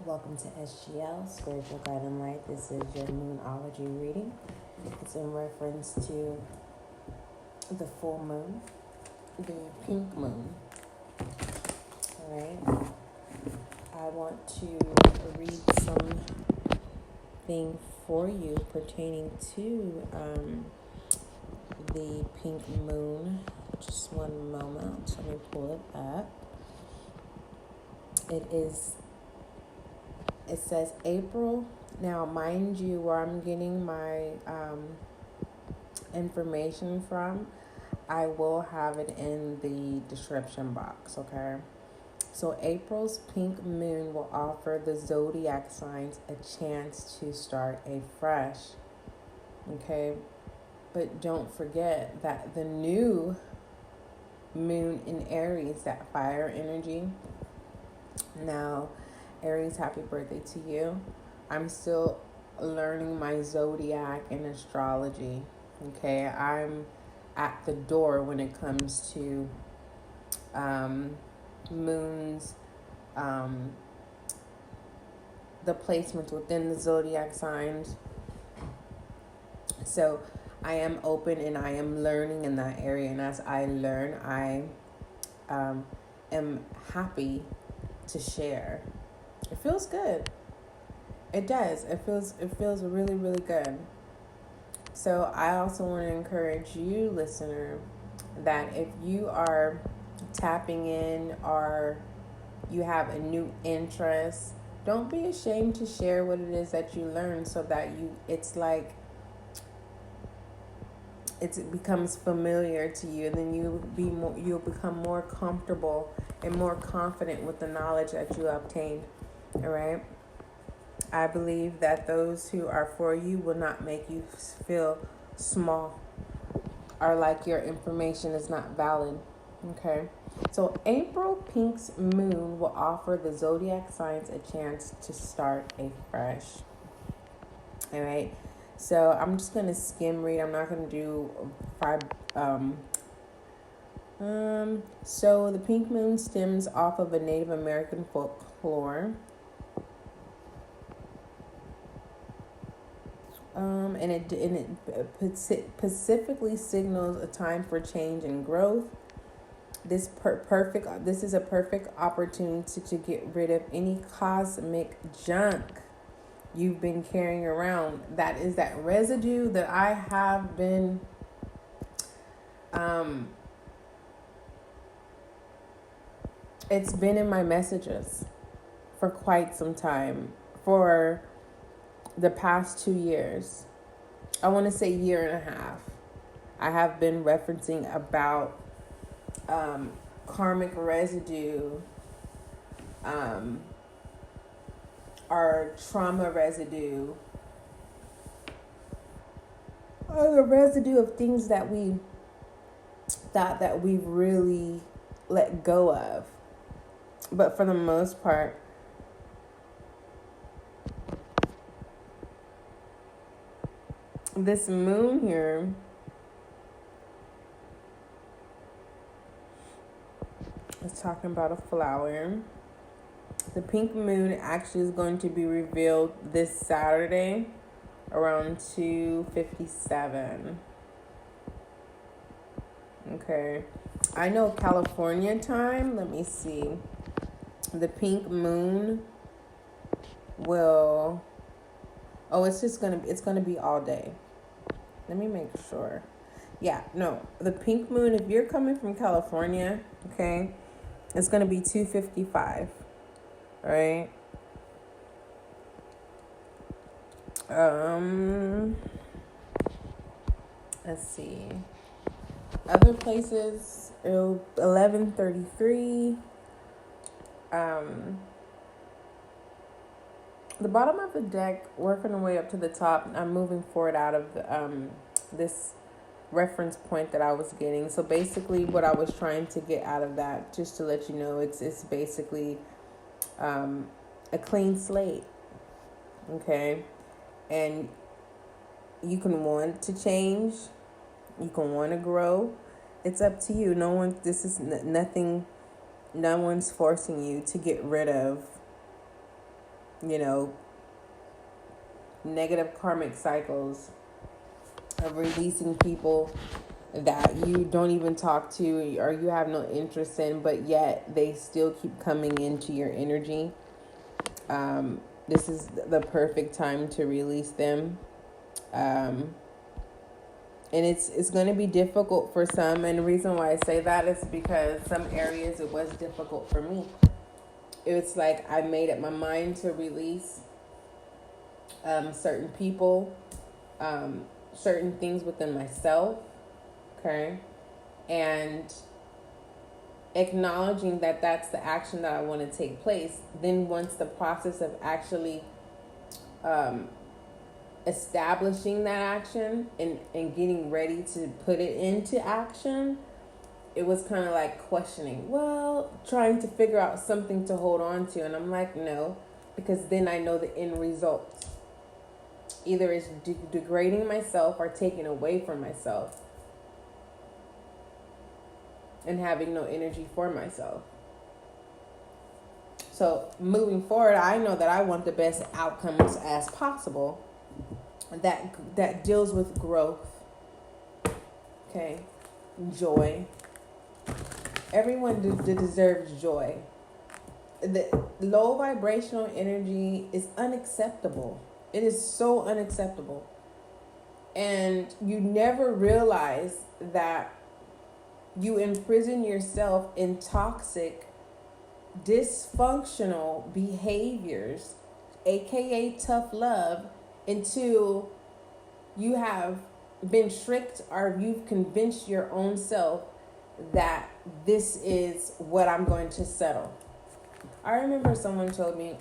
Welcome to SGL, Spiritual Guide and Light. This is your Moonology reading. It's in reference to the full moon, the pink moon. Alright. I want to read something for you pertaining to the pink moon. Just one moment. Let me pull it up. It says April. Now, mind you, where I'm getting my information from, I will have it in the description box, okay? So April's pink moon will offer the zodiac signs a chance to start afresh, okay? But don't forget that the new moon in Aries, that fire energy. Now, Aries, happy birthday to you. I'm still learning my zodiac and astrology. Okay, I'm at the door when it comes to moons, the placements within the zodiac signs. So I am open and I am learning in that area. And as I learn, I am happy to share. It feels good. It does. It feels really, really good. So I also want to encourage you, listener, that if you are tapping in or you have a new interest, don't be ashamed to share what it is that you learn, so that it becomes familiar to you, and then you'll become more comfortable and more confident with the knowledge that you obtained. All right. I believe that those who are for you will not make you feel small or like your information is not valid. Okay. So April Pink's moon will offer the zodiac signs a chance to start afresh. All right. So I'm just going to skim read. I'm not going to do so the pink moon stems off of a Native American folklore. And it specifically signals a time for change and growth. This is a perfect opportunity to get rid of any cosmic junk you've been carrying around. That is that residue that I have been it's been in my messages for quite some time, for the past 2 years. I want to say year and a half. I have been referencing about karmic residue, our trauma residue, or the residue of things that we thought that we really let go of. But for the most part, this moon here is talking about a flower. The pink moon actually is going to be revealed this Saturday around 2:57. Okay. I know California time. Let me see. The pink moon will... Oh, it's going to be all day. Let me make sure. Yeah, no. The pink moon, if you're coming from California, okay, it's going to be 2:55. Right? Let's see. Other places, 11:33. The bottom of the deck, working our way up to the top. I'm moving forward out of this reference point that I was getting. So basically, what I was trying to get out of that, just to let you know, it's basically a clean slate. Okay, and you can want to change, you can want to grow. It's up to you. This is nothing. No one's forcing you to get rid of you know, negative karmic cycles of releasing people that you don't even talk to or you have no interest in, but yet they still keep coming into your energy. This is the perfect time to release them. And it's going to be difficult for some. And the reason why I say that is because some areas it was difficult for me. It's like I made up my mind to release certain people, certain things within myself, okay? And acknowledging that that's the action that I want to take place. Then once the process of actually establishing that action and getting ready to put it into action, it was kind of like questioning, well, trying to figure out something to hold on to. And I'm like, no, because then I know the end result. Either it's degrading myself or taking away from myself and having no energy for myself. So moving forward, I know that I want the best outcomes as possible that deals with growth, okay, joy. Everyone deserves joy. The low vibrational energy is unacceptable. It is so unacceptable. And you never realize that you imprison yourself in toxic, dysfunctional behaviors, aka tough love, until you have been tricked or you've convinced your own self that this is what I'm going to settle. I remember someone told me,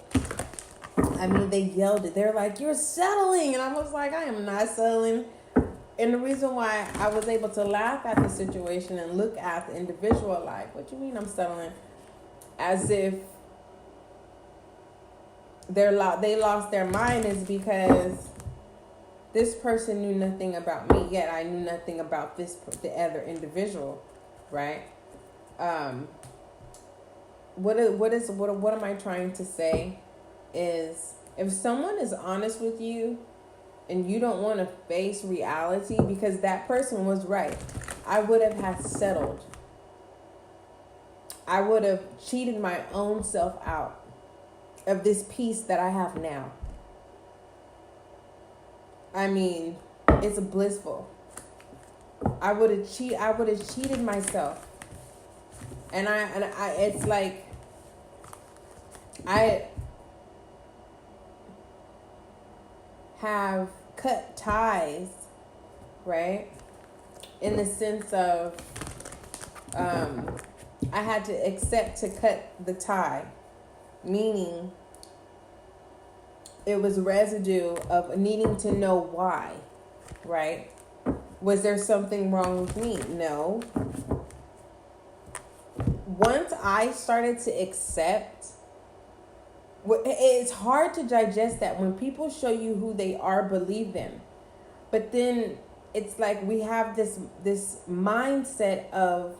they yelled it. They're like, you're settling. And I was like, I am not settling. And the reason why I was able to laugh at the situation and look at the individual like, what you mean I'm settling? As if they lost their mind is because this person knew nothing about me, yet I knew nothing about the other individual, right? What am I trying to say is, if someone is honest with you and you don't want to face reality, because that person was right, I would have settled. I would have cheated my own self out of this peace that I have now. It's blissful. I would have cheated myself. And I it's like I have cut ties, right? In the sense of I had to accept to cut the tie, meaning it was residue of needing to know why, right? Was there something wrong with me? No. Once I started to accept, it's hard to digest that when people show you who they are, believe them. But then it's like we have this mindset of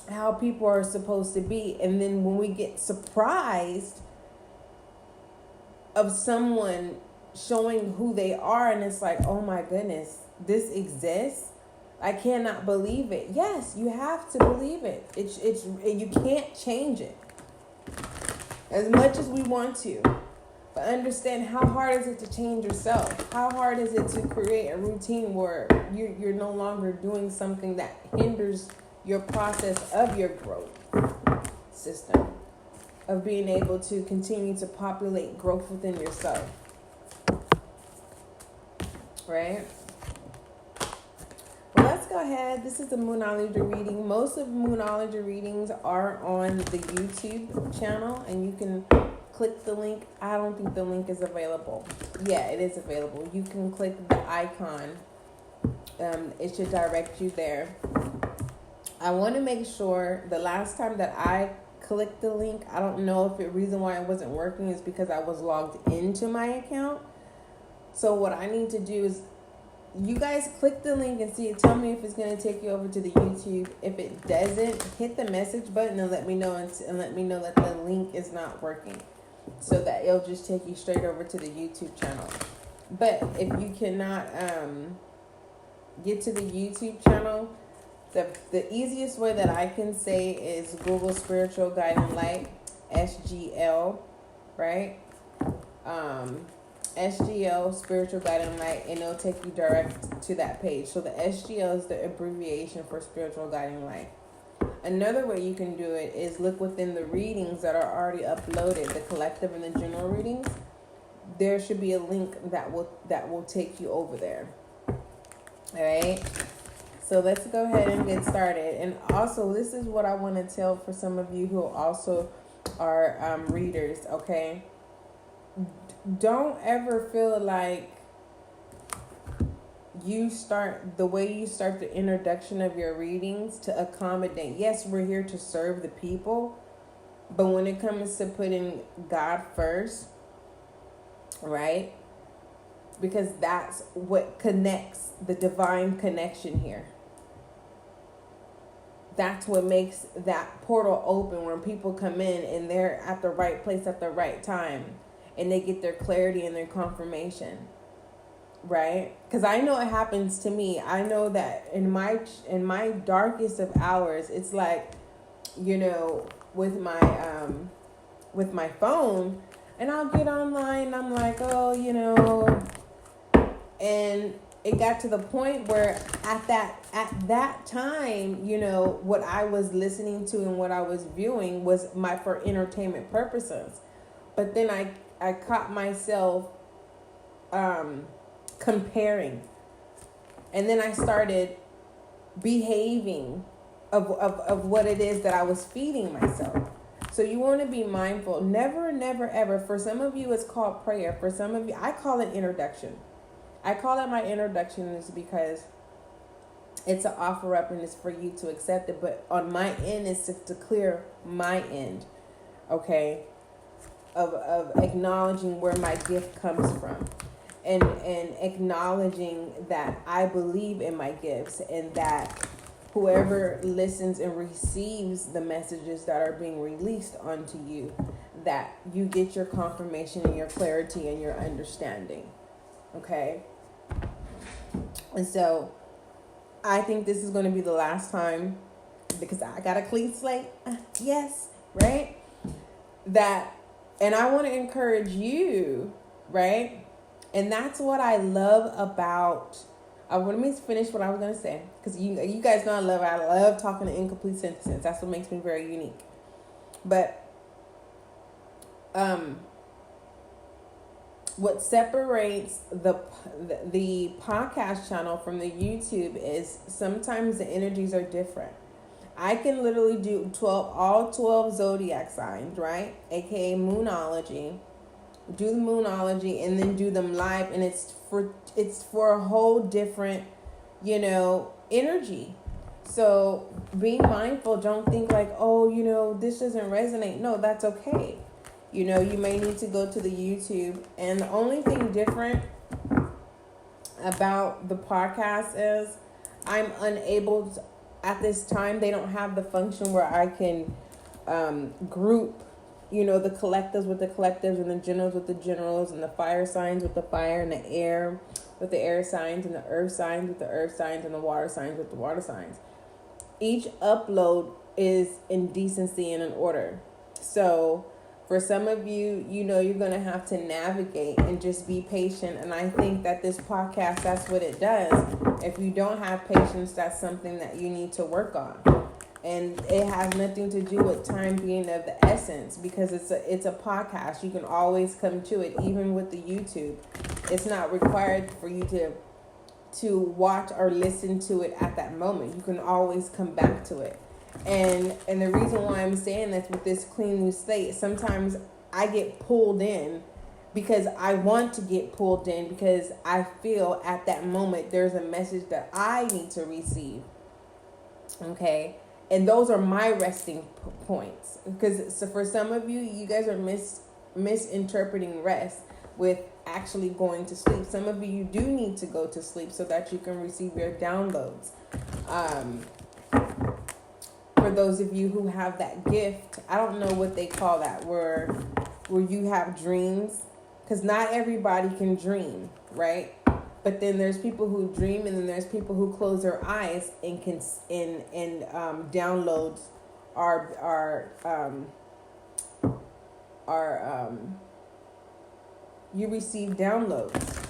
how people are supposed to be. And then when we get surprised of someone showing who they are, and it's like, oh my goodness, this exists. I cannot believe it. Yes, you have to believe it. It's you can't change it as much as we want to. But understand, how hard is it to change yourself? How hard is it to create a routine where you're no longer doing something that hinders your process of your growth system, of being able to continue to populate growth within yourself, right? Well, let's go ahead. This is the Moonology reading. Most of Moonology readings are on the YouTube channel, and you can click the link. I don't think the link is available. Yeah, it is available. You can click the icon. It should direct you there. I want to make sure, the last time that I clicked the link, I don't know if the reason why it wasn't working is because I was logged into my account. So what I need to do is, you guys click the link and see it. Tell me if it's going to take you over to the YouTube. If it doesn't, hit the message button and let me know, and let me know that the link is not working. so that it'll just take you straight over to the YouTube channel. But if you cannot get to the YouTube channel, the easiest way that I can say is Google Spiritual Guiding Light, SGL, right? SGL, Spiritual Guiding Light, and it'll take you direct to that page. So the SGL is the abbreviation for Spiritual Guiding Light. Another way you can do it is look within the readings that are already uploaded, the collective and the general readings. There should be a link that will take you over there. All right. So let's go ahead and get started. And also, this is what I want to tell for some of you who also are readers, okay? Don't ever feel like the way you start the introduction of your readings to accommodate. Yes, we're here to serve the people, but when it comes to putting God first, right? Because that's what connects the divine connection here. That's what makes that portal open when people come in and they're at the right place at the right time and they get their clarity and their confirmation, right? Because I know it happens to me. I know that in my darkest of hours, it's like, with my phone, and I'll get online and I'm like, and it got to the point where at that time, what I was listening to and what I was viewing was for entertainment purposes. But then I caught myself comparing, and then I started behaving of what it is that I was feeding myself. So you want to be mindful. Never, never, ever. For some of you, it's called prayer. For some of you, I call it introduction. I call it my introduction is because it's an offer up and it's for you to accept it. But on my end, it's to clear my end, okay, of acknowledging where my gift comes from, and acknowledging that I believe in my gifts, and that whoever listens and receives the messages that are being released onto you, that you get your confirmation and your clarity and your understanding. Okay? And so I think this is going to be the last time, because I got a clean slate. Yes, right? And I want to encourage you, right? And that's what I love about, let me finish what I was going to say, because you guys know I love talking in incomplete sentences. That's what makes me very unique. But what separates the podcast channel from the YouTube is sometimes the energies are different. I can literally do all 12 zodiac signs, right? AKA Moonology. Do the Moonology and then do them live, and it's for a whole different, energy. So being mindful, don't think like, this doesn't resonate. No, that's okay. You may need to go to the YouTube. And the only thing different about the podcast is I'm unable to, at this time, they don't have the function where I can group, the collectives with the collectives, and the generals with the generals, and the fire signs with the fire, and the air with the air signs, and the earth signs with the earth signs, and the water signs with the water signs. Each upload is in decency and in order. So for some of you, you're going to have to navigate and just be patient. And I think that this podcast, that's what it does. If you don't have patience, that's something that you need to work on. And it has nothing to do with time being of the essence, because it's a podcast. You can always come to it, even with the YouTube. It's not required for you to watch or listen to it at that moment. You can always come back to it. And the reason why I'm saying this with this clean new slate, sometimes I get pulled in because I want to get pulled in, because I feel at that moment there's a message that I need to receive. Okay? And those are my resting points. Because for some of you, you guys are misinterpreting rest with actually going to sleep. Some of you do need to go to sleep so that you can receive your downloads. For those of you who have that gift, I don't know what they call that, where where you have dreams, because not everybody can dream, right? But then there's people who dream, and then there's people who close their eyes and can downloads are you receive downloads,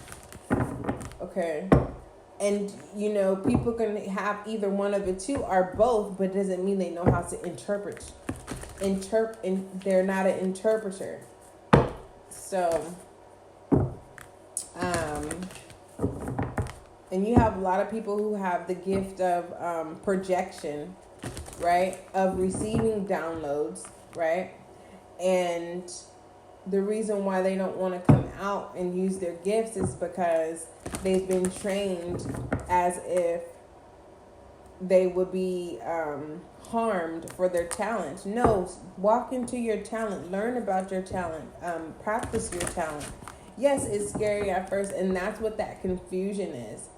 okay? And people can have either one of the two or both, but it doesn't mean they know how to interpret. And they're not an interpreter. So, and you have a lot of people who have the gift of projection, right? Of receiving downloads, right? And the reason why they don't want to come out and use their gifts is because they've been trained as if they would be harmed for their talent. No, walk into your talent, learn about your talent, practice your talent. Yes, it's scary at first, and that's what that confusion is.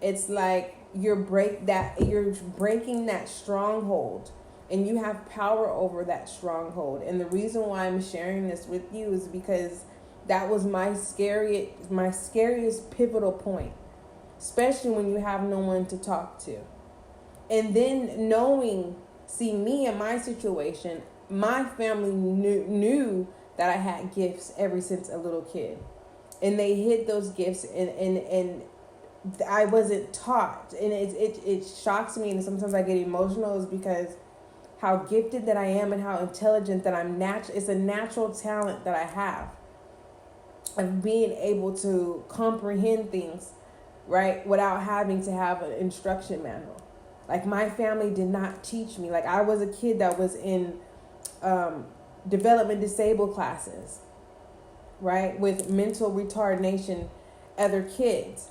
It's like you're breaking that stronghold, and you have power over that stronghold. And the reason why I'm sharing this with you is because that was my scariest pivotal point, especially when you have no one to talk to. And then see me in my situation, my family knew that I had gifts ever since a little kid. And they hid those gifts, and I wasn't taught. And it shocks me, and sometimes I get emotional, is because how gifted that I am and how intelligent that I'm it's a natural talent that I have of being able to comprehend things, right, without having to have an instruction manual. Like, my family did not teach me. Like, I was a kid that was in development disabled classes, right, with mental retardation, other kids.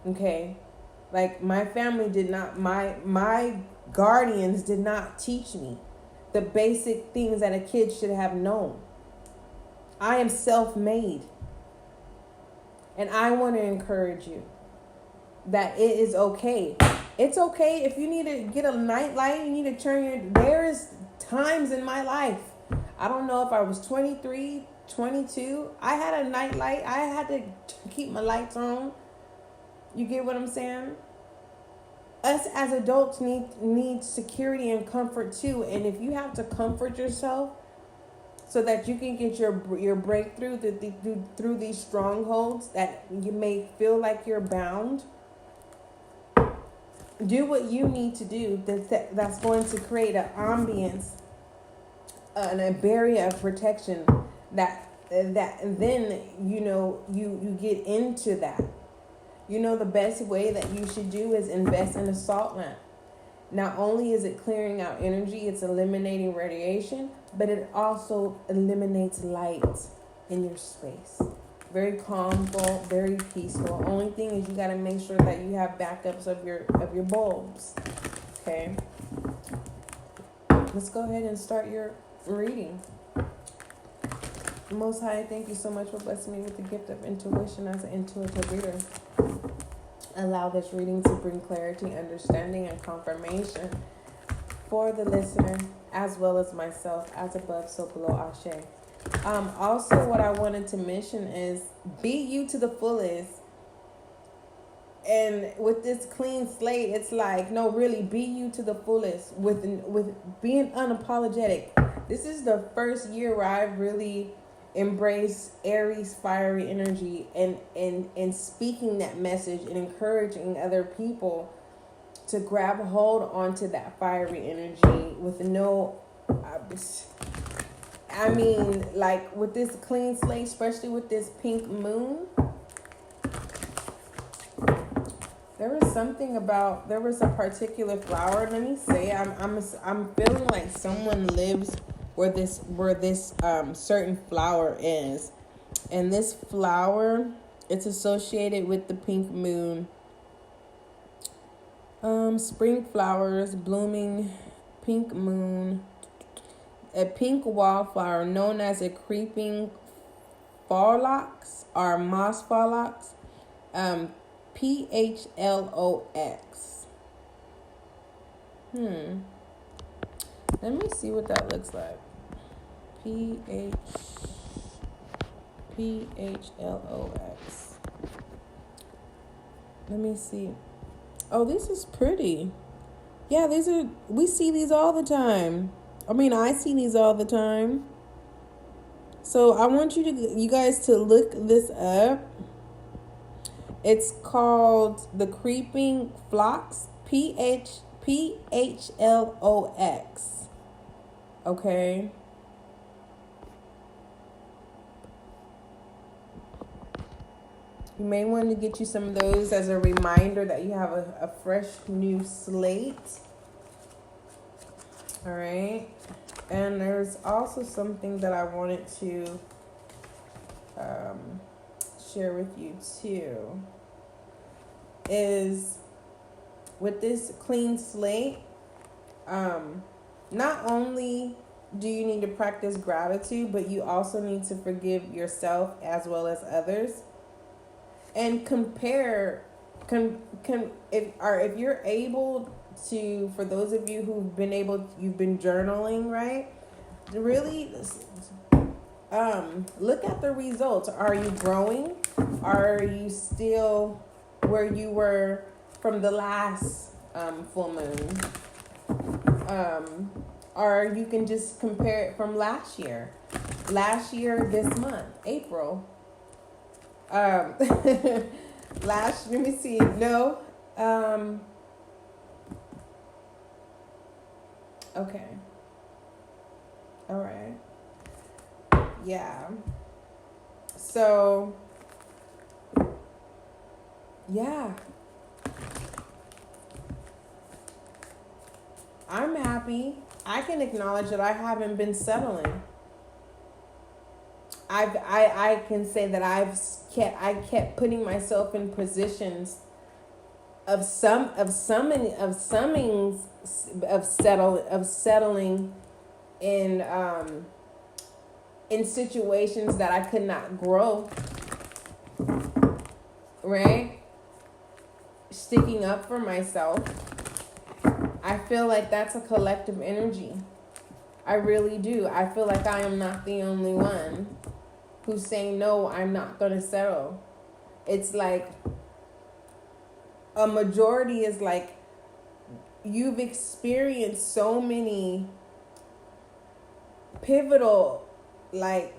Okay, like, my family did not, my guardians did not teach me the basic things that a kid should have known. I am self-made. And I want to encourage you that it is okay. It's okay if you need to get a night light, you need to there's times in my life. I don't know if I was 23, 22. I had a night light. I had to keep my lights on. You get what I'm saying? Us as adults need security and comfort too. And if you have to comfort yourself so that you can get your breakthrough through these strongholds that you may feel like you're bound, do what you need to do. That's going to create an ambience and a barrier of protection that then you get into that. The best way that you should do is invest in a salt lamp. Not only is it clearing out energy, it's eliminating radiation, but it also eliminates light in your space. Very calmful, very peaceful. Only thing is you got to make sure that you have backups of your bulbs. Okay. Let's go ahead and start your reading. Most High, thank you so much for blessing me with the gift of intuition as an intuitive reader. Allow this reading to bring clarity, understanding, and confirmation for the listener, as well as myself, as above, so below. Ashe. Also, what I wanted to mention is be you to the fullest. And with this clean slate, it's like, no, really, be you to the fullest with being unapologetic. This is the first year where I've really embrace Aries fiery energy and speaking that message and encouraging other people to grab hold onto that fiery energy with like with this clean slate, especially with this pink moon. There was a particular flower. Let me say, I'm feeling like someone lives where this certain flower is, and this flower, it's associated with the pink moon. Spring flowers, blooming, pink moon, a pink wallflower known as a creeping phlox or moss phlox, PHLOX. Let me see what that looks like. PHLOX. Let me see. Oh, this is pretty. Yeah, we see these all the time. I mean, I see these all the time. So I want you guys to look this up. It's called the Creeping Phlox, PHLOX. Okay. You may want to get you some of those as a reminder that you have a fresh new slate. All right. And there's also something that I wanted to share with you too. Is with this clean slate, not only do you need to practice gratitude, but you also need to forgive yourself as well as others. And compare, if you're able to, for those of you you've been journaling, right? Really, look at the results. Are you growing? Are you still where you were from the last full moon? Or you can just compare it from last year. Last year, this month, April. Let me see. No. Okay. All right. Yeah. So, yeah. I'm happy. I can acknowledge that I haven't been settling. I can say that I kept putting myself in positions of settling in situations that I could not grow. Right? Sticking up for myself. I feel like that's a collective energy. I really do. I feel like I am not the only one who's saying, no, I'm not going to settle. It's like a majority is like, you've experienced so many pivotal, like,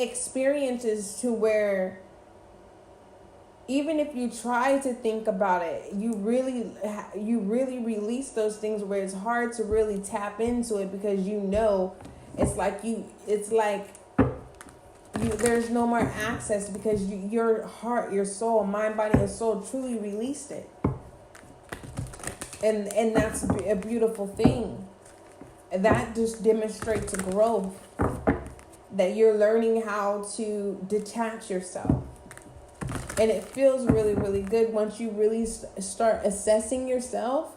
experiences to where even if you try to think about it, you really release those things where it's hard to really tap into it, because there's no more access, because your heart, your soul, mind, body, and soul truly released it. And that's a beautiful thing. That just demonstrates a growth, that you're learning how to detach yourself. And it feels really, really good once you really start assessing yourself,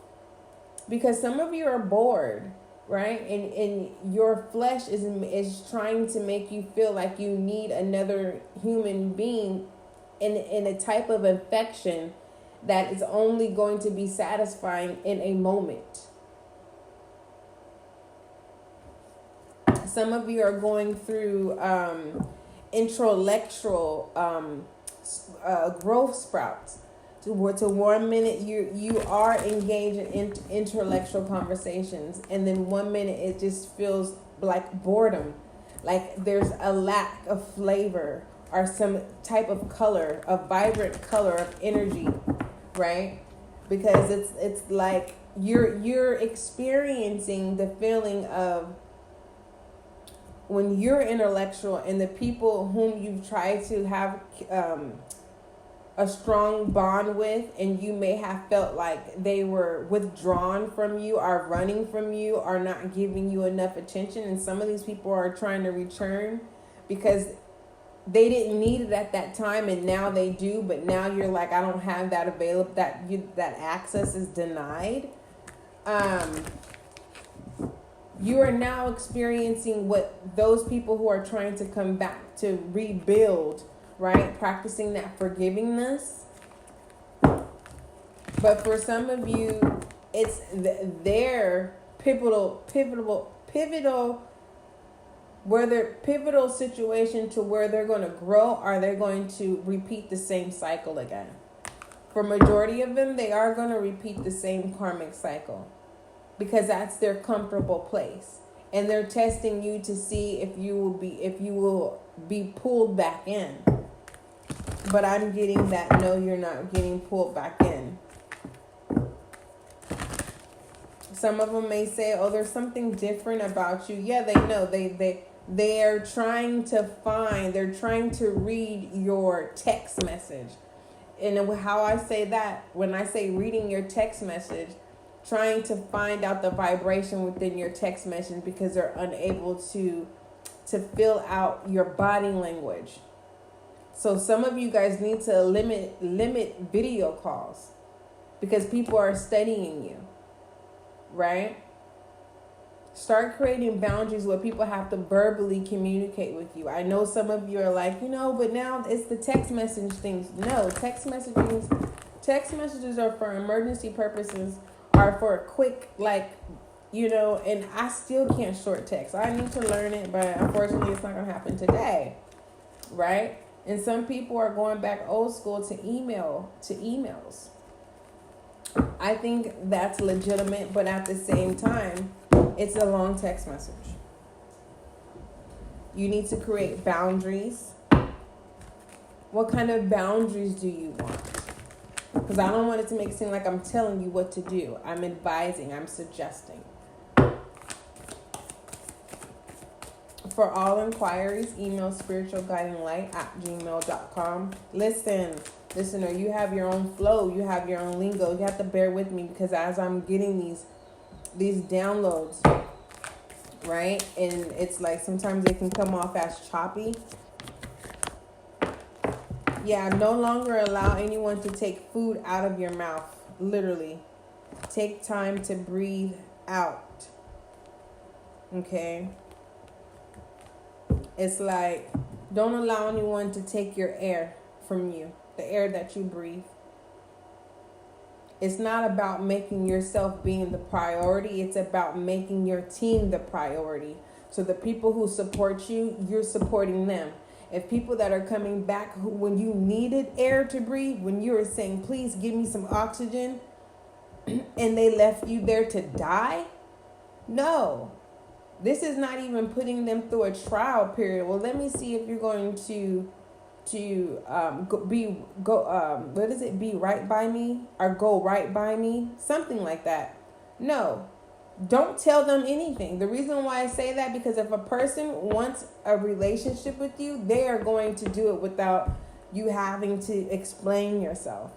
because some of you are bored, right? And your flesh is trying to make you feel like you need another human being in a type of affection that is only going to be satisfying in a moment. Some of you are going through intellectual growth sprouts, to 1 minute you are engaged in intellectual conversations, and then 1 minute it just feels like boredom, like there's a lack of flavor or some type of color, a vibrant color of energy, right? Because it's like you're experiencing the feeling of when you're intellectual, and the people whom you've tried to have a strong bond with, and you may have felt like they were withdrawn from you, are running from you, are not giving you enough attention. And some of these people are trying to return because they didn't need it at that time, and now they do. But now you're like, I don't have that available. That access is denied. You are now experiencing what those people who are trying to come back to rebuild, right? Practicing that forgivingness. But for some of you, it's their pivotal where their pivotal situation to where they're going to grow, or they're going to repeat the same cycle again. For majority of them, they are going to repeat the same karmic cycle because that's their comfortable place. And they're testing you to see if you will be pulled back in. But I'm getting that no, you're not getting pulled back in. Some of them may say, oh, there's something different about you. Yeah, they know. They're trying to read your text message. And how I say that, when I say reading your text message, trying to find out the vibration within your text message because they're unable to fill out your body language. So some of you guys need to limit video calls because people are studying you, right? Start creating boundaries where people have to verbally communicate with you. I know some of you are like, but now it's the text message things. No, text messages are for emergency purposes, are for quick, and I still can't short text. I need to learn it, but unfortunately it's not going to happen today, right? And some people are going back old school to emails. I think that's legitimate, but at the same time, it's a long text message. You need to create boundaries. What kind of boundaries do you want? Because I don't want it to make it seem like I'm telling you what to do. I'm advising. I'm suggesting. For all inquiries, email spiritualguidinglight@gmail.com. Listener, you have your own flow. You have your own lingo. You have to bear with me because as I'm getting these downloads, right? And it's like sometimes they can come off as choppy. Yeah, no longer allow anyone to take food out of your mouth. Literally. Take time to breathe out. Okay? It's like, don't allow anyone to take your air from you. The air that you breathe. It's not about making yourself being the priority. It's about making your team the priority. So the people who support you, you're supporting them. If people that are coming back when you needed air to breathe, when you were saying, please give me some oxygen, and they left you there to die, no. This is not even putting them through a trial period. Well, let me see if you're going to be right by me or go right by me, something like that. No, don't tell them anything. The reason why I say that, because if a person wants a relationship with you, they are going to do it without you having to explain yourself.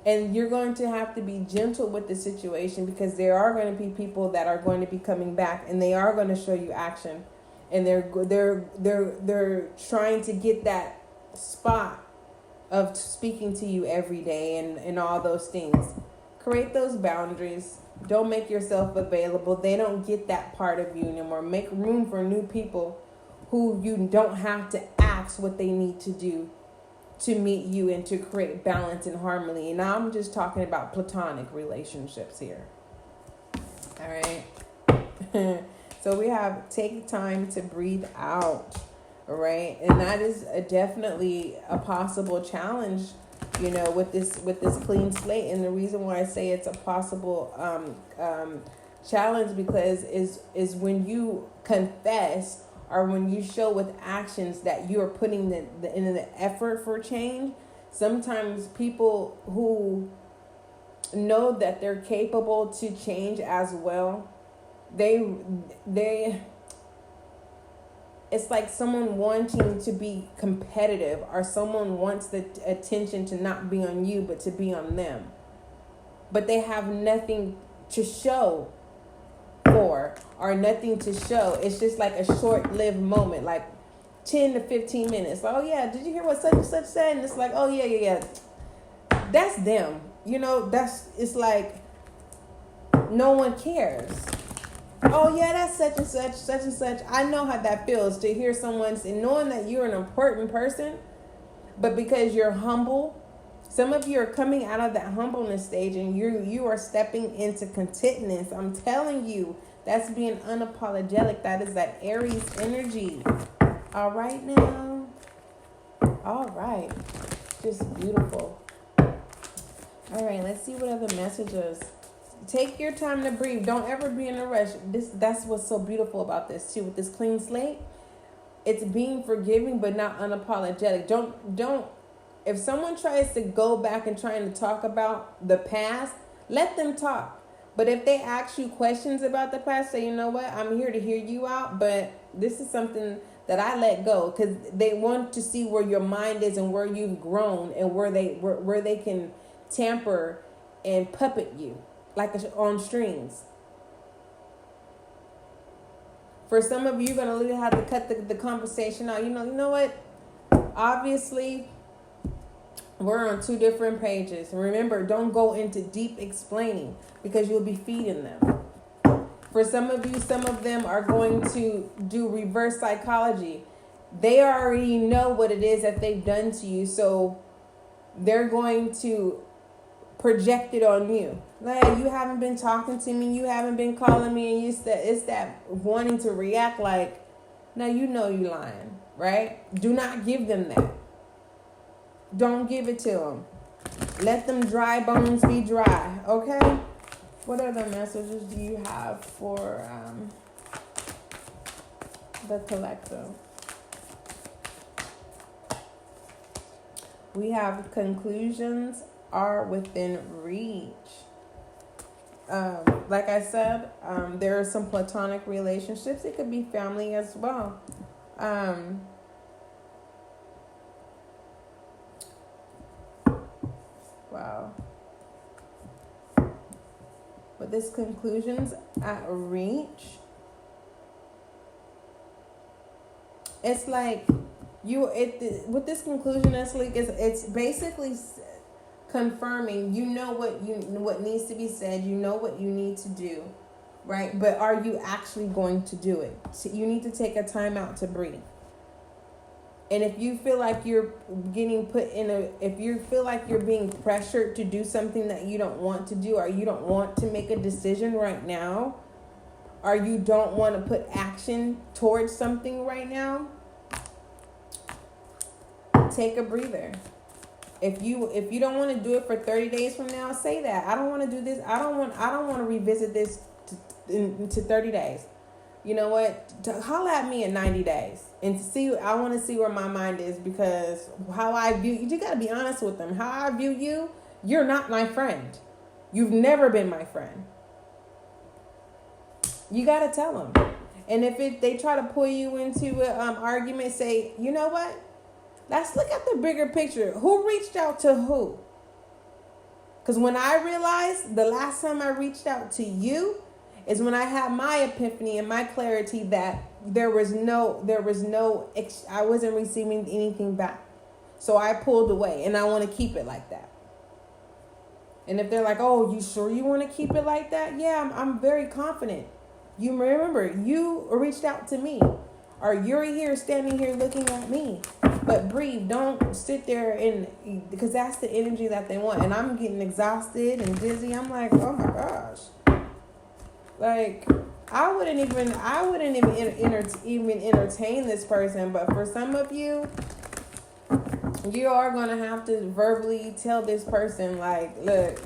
And you're going to have to be gentle with the situation because there are going to be people that are going to be coming back and they are going to show you action. And they're trying to get that spot of speaking to you every day and all those things. Create those boundaries. Don't make yourself available. They don't get that part of you anymore. Make room for new people who you don't have to ask what they need to do to meet you and to create balance and harmony. And now I'm just talking about platonic relationships here. All right. So we have take time to breathe out, all right? And that is definitely a possible challenge, with this clean slate. And the reason why I say it's a possible challenge because is when you confess or when you show with actions that you are putting in the effort for change. Sometimes people who know that they're capable to change as well, it's like someone wanting to be competitive or someone wants the attention to not be on you but to be on them, but they have nothing to show for or nothing to show. It's just like a short-lived moment, like 10 to 15 minutes. Like, oh yeah, did you hear what such and such said? And it's like, oh yeah, that's them. It's like no one cares. Oh yeah, that's such and such. I know how that feels to hear someone say, knowing that you're an important person, but because you're humble Some of you are coming out of that humbleness stage and you are stepping into contentness. I'm telling you, that's being unapologetic. That is that Aries energy. All right now. All right. Just beautiful. All right, let's see what other messages. Take your time to breathe. Don't ever be in a rush. That's what's so beautiful about this too. With this clean slate, it's being forgiving but not unapologetic. Don't if someone tries to go back and trying to talk about the past, let them talk. But if they ask you questions about the past, say, you know what, I'm here to hear you out, but this is something that I let go, because they want to see where your mind is and where you've grown and where they can tamper and puppet you like on strings. For some of you, you're gonna literally have to cut the conversation out. You know what? Obviously, we're on two different pages. Remember, don't go into deep explaining because you'll be feeding them. For some of you, some of them are going to do reverse psychology. They already know what it is that they've done to you, so they're going to project it on you. Like, you haven't been talking to me, you haven't been calling me, and it's that wanting to react like, now you know you lying, right? Do not give them that. Don't give it to them. Let them dry bones be dry, okay? What other messages do you have for the collective? We have conclusions are within reach. Like I said, there are some platonic relationships. It could be family as well. Wow. But this conclusions at reach, it's like with this conclusion, it's basically confirming what needs to be said, what you need to do, right? But are you actually going to do it? So you need to take a time out to breathe. And if you feel like you're getting if you feel like you're being pressured to do something that you don't want to do, or you don't want to make a decision right now, or you don't want to put action towards something right now, take a breather. If you don't want to do it for 30 days from now, say that. I don't want to do this. I don't want to revisit this to 30 days. You know what? Holla at me in 90 days and I want to see where my mind is, because how I view you got to be honest with them. How I view you, you're not my friend. You've never been my friend. You got to tell them. And if they try to pull you into an argument, say, you know what? Let's look at the bigger picture. Who reached out to who? Because when I realized the last time I reached out to you is when I had my epiphany and my clarity that I wasn't receiving anything back. So I pulled away, and I want to keep it like that. And if they're like, oh, you sure you want to keep it like that? Yeah, I'm very confident. You remember, you reached out to me, or you're here standing here looking at me. But breathe. Don't sit there because that's the energy that they want. And I'm getting exhausted and dizzy. I'm like, oh my gosh. Like, I wouldn't even entertain this person. But for some of you, you are going to have to verbally tell this person, like, look,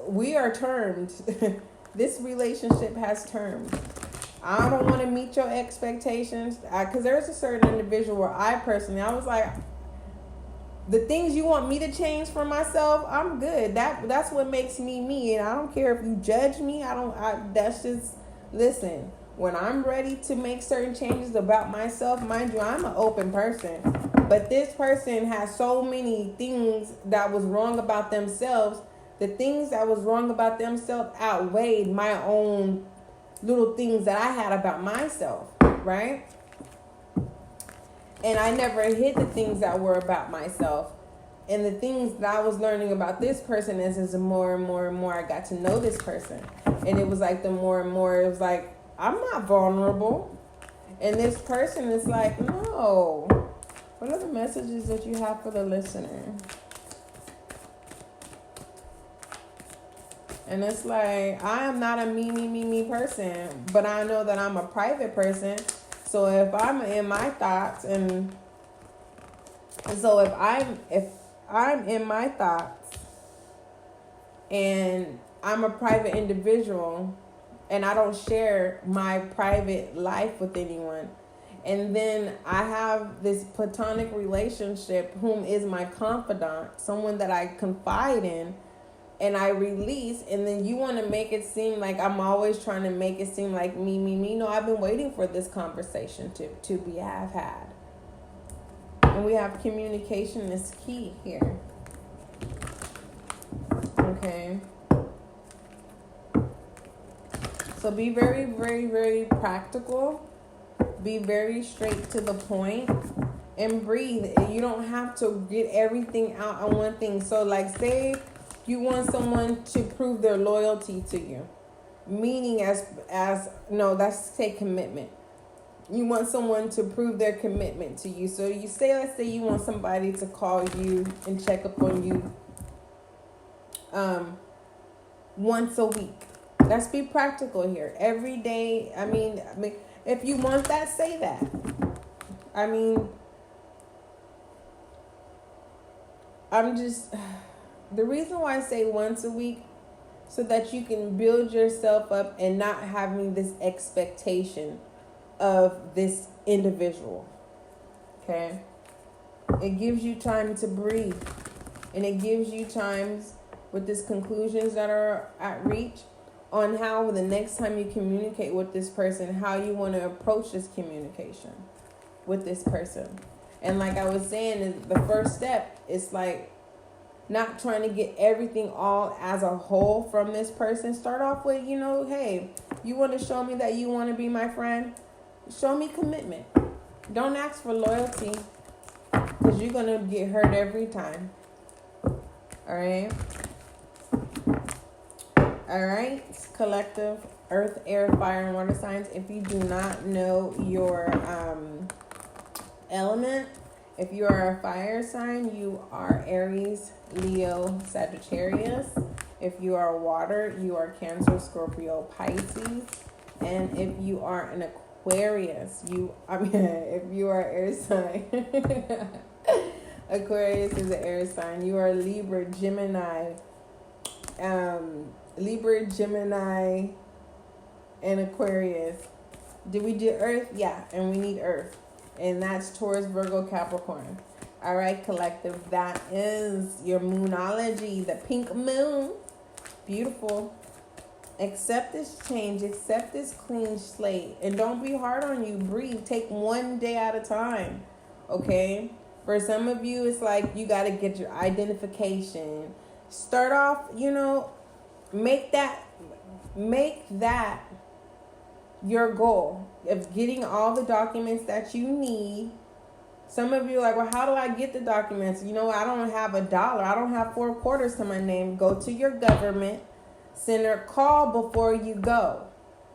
we are termed. This relationship has terms. I don't want to meet your expectations, because there's a certain individual where I was like, the things you want me to change for myself, I'm good. That's what makes me me, and I don't care if you judge me. That's just, listen, when I'm ready to make certain changes about myself, mind you, I'm an open person, but this person has so many things that was wrong about themselves. The things that was wrong about themselves outweighed my own little things that I had about myself, right? And I never hid the things that were about myself. And the things that I was learning about this person is the more and more and more I got to know this person. And it was like the more and more, it was like, I'm not vulnerable. And this person is like, no. What are the messages that you have for the listener? And it's like, I am not a me person, but I know that I'm a private person. So if I'm in my thoughts if I'm in my thoughts and I'm a private individual and I don't share my private life with anyone, and then I have this platonic relationship whom is my confidant, someone that I confide in, and I release, and then you want to make it seem like I'm always trying to make it seem like me. No, I've been waiting for this conversation to be have had. And we have communication is key here. Okay. So be very, very, very practical. Be very straight to the point and breathe. You don't have to get everything out on one thing. So like say you want someone to prove their loyalty to you. Meaning that's say commitment. You want someone to prove their commitment to you. So let's say you want somebody to call you and check up on you once a week. Let's be practical here. Every day, I mean, if you want that, say that. I mean, the reason why I say once a week, so that you can build yourself up and not having this expectation of this individual. Okay? It gives you time to breathe. And it gives you times with these conclusions that are at reach on how the next time you communicate with this person, how you want to approach this communication with this person. And like I was saying, is the first step is like not trying to get everything all as a whole from this person. Start off with, hey, you want to show me that you want to be my friend? Show me commitment. Don't ask for loyalty, because you're going to get hurt every time. All right? All right, collective earth, air, fire, and water signs. If you do not know your element, if you are a fire sign, you are Aries, Leo, Sagittarius. If you are water, you are Cancer, Scorpio, Pisces. And if you are an Aquarius, if you are air sign, Aquarius is an air sign. You are Libra, Gemini, and Aquarius. Did we do Earth? Yeah, and we need Earth. And that's Taurus, Virgo, Capricorn. All right, collective. That is your moonology, the pink moon. Beautiful. Accept this change. Accept this clean slate. And don't be hard on you. Breathe. Take one day at a time. Okay? For some of you, it's like you got to get your identification. Start off, make that your goal of getting all the documents that you need. Some of you are like, well, how do I get the documents? I don't have $1. I don't have 4 quarters to my name. Go to your government center. Call before you go.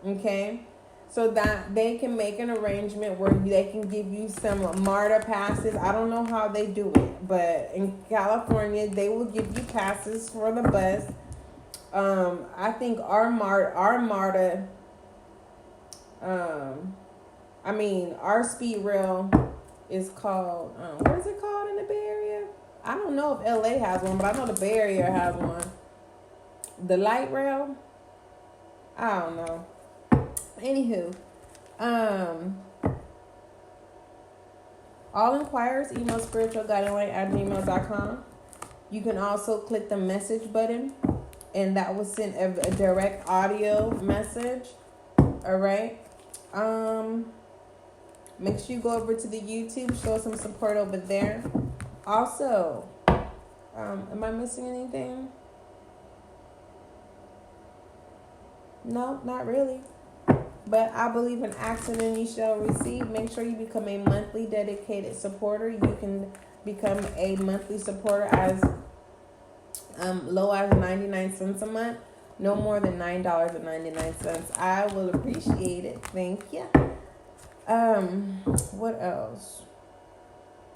Okay? So that they can make an arrangement where they can give you some MARTA passes. I don't know how they do it, but in California, they will give you passes for the bus. I think our MARTA, our speed rail is called, what is it called in the Bay Area? I don't know if LA has one, but I know the Bay Area has one. The light rail? I don't know. Anywho, all inquiries, email spiritualguideline@gmail.com. You can also click the message button, and that will send a direct audio message. All right. Make sure you go over to the YouTube, show some support over there. Also, am I missing anything? No, not really. But I believe in action and you shall receive. Make sure you become a monthly dedicated supporter. You can become a monthly supporter as low as 99 cents a month. No more than $9.99. I will appreciate it. Thank you. What else?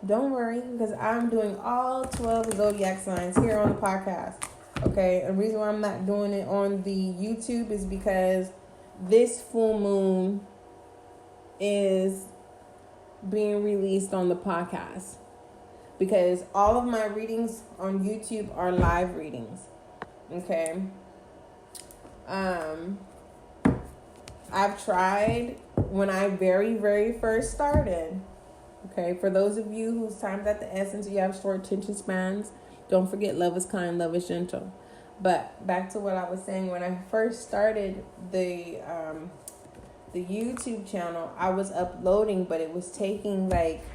Don't worry, because I'm doing all 12 zodiac signs here on the podcast. Okay, the reason why I'm not doing it on the YouTube is because this full moon is being released on the podcast. Because all of my readings on YouTube are live readings. Okay. I've tried when I very, very first started. Okay, for those of you whose time's at the essence, you have short attention spans, don't forget love is kind, love is gentle. But back to what I was saying, when I first started the YouTube channel, I was uploading, but it was taking like,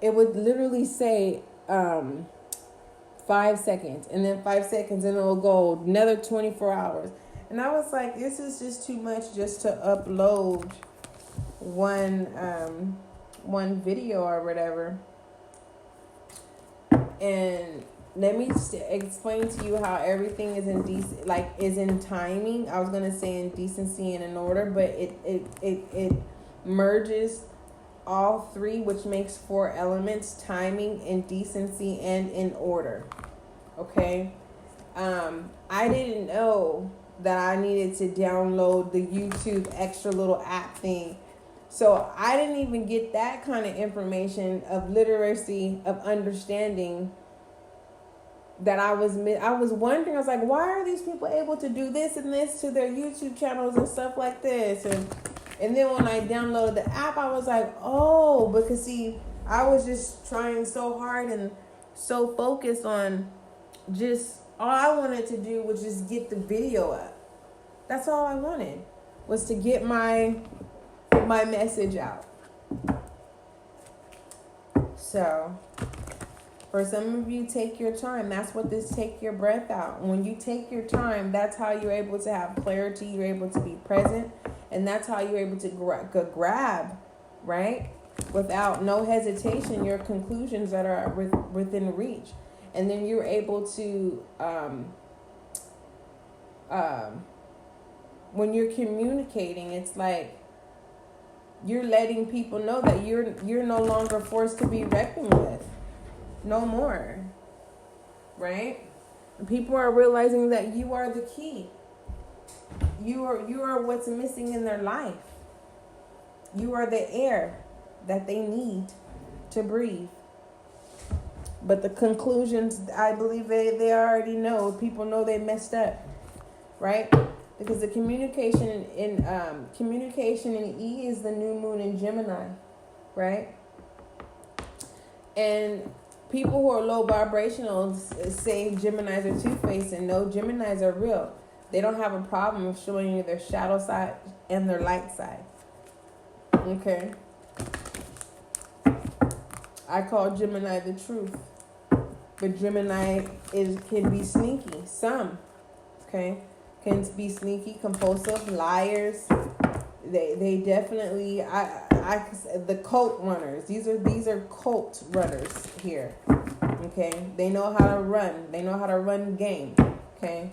it would literally say 5 seconds, and then 5 seconds, and it'll go another 24 hours. And I was like, this is just too much just to upload one video or whatever. And let me explain to you how everything is is in timing. I was gonna say in decency and in order, but it merges all three, which makes 4 elements: timing, indecency, and in order. Okay. I didn't know that I needed to download the YouTube extra little app thing. So I didn't even get that kind of information of literacy, of understanding that I was wondering. I was like, why are these people able to do this and this to their YouTube channels and stuff like this? And then when I downloaded the app, I was like, oh, because see, I was just trying so hard and so focused on just, all I wanted to do was just get the video up. That's all I wanted, was to get my message out. So for some of you, take your time. That's what this take your breath out. When you take your time, that's how you're able to have clarity. You're able to be present. And that's how you're able to grab, right? Without no hesitation, your conclusions that are within reach. And then you're able to, when you're communicating, it's like you're letting people know that you're no longer forced to be reckoned with. No more. Right? And people are realizing that you are the key. You are what's missing in their life. You are the air that they need to breathe. But the conclusions, I believe they already know. People know they messed up, right? Because the communication in E is the new moon in Gemini, right? And people who are low vibrational say Geminis are two-faced, and no, Geminis are real. They don't have a problem of showing you their shadow side and their light side. Okay. I call Gemini the truth. But Gemini can be sneaky. Some, okay, can be sneaky, compulsive, liars. They definitely the cult runners. These are cult runners here. Okay, they know how to run. They know how to run game. Okay.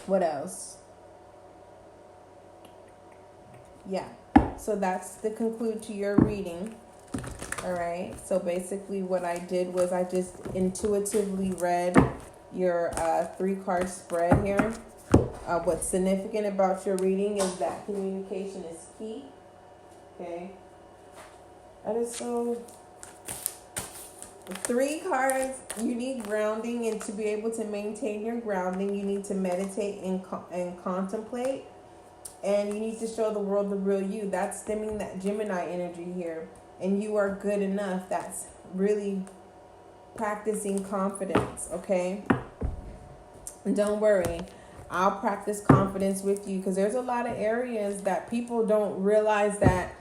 What else? Yeah. So that's the conclude to your reading. All right. So basically what I did was I just intuitively read your 3-card spread here. What's significant about your reading is that communication is key. Okay. That is so... 3 cards, you need grounding, and to be able to maintain your grounding, you need to meditate and contemplate, and you need to show the world the real you. That's stemming that Gemini energy here, and you are good enough. That's really practicing confidence, okay? And don't worry, I'll practice confidence with you, because there's a lot of areas that people don't realize that.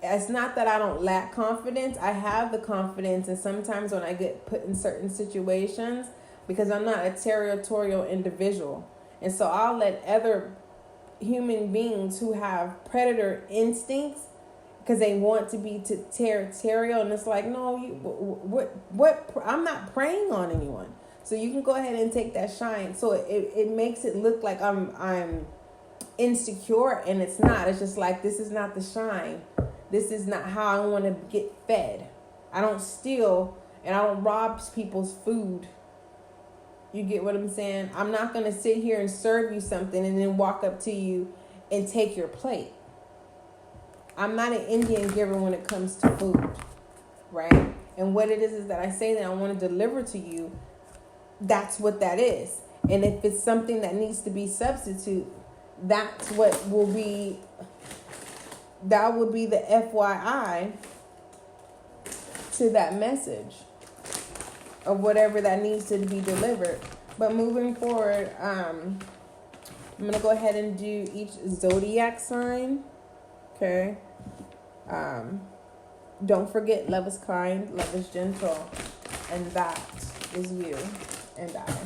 It's not that I don't lack confidence. I have the confidence, and sometimes when I get put in certain situations, because I'm not a territorial individual, and so I'll let other human beings who have predator instincts, because they want to be territorial, and it's like, no, what? I'm not preying on anyone, so you can go ahead and take that shine. So it makes it look like I'm insecure, and it's not. It's just like, this is not the shine. This is not how I want to get fed. I don't steal And I don't rob people's food. You get what I'm saying? I'm not going to sit here and serve you something and then walk up to you and take your plate. I'm not an Indian giver when it comes to food, right? And what it is that I say that I want to deliver to you, that's what that is. And if it's something that needs to be substitute, that's what will be, that would be the FYI to that message of whatever that needs to be delivered. But moving forward, I'm going to go ahead and do each zodiac sign. Okay. Don't forget, love is kind, love is gentle, and that is you and I.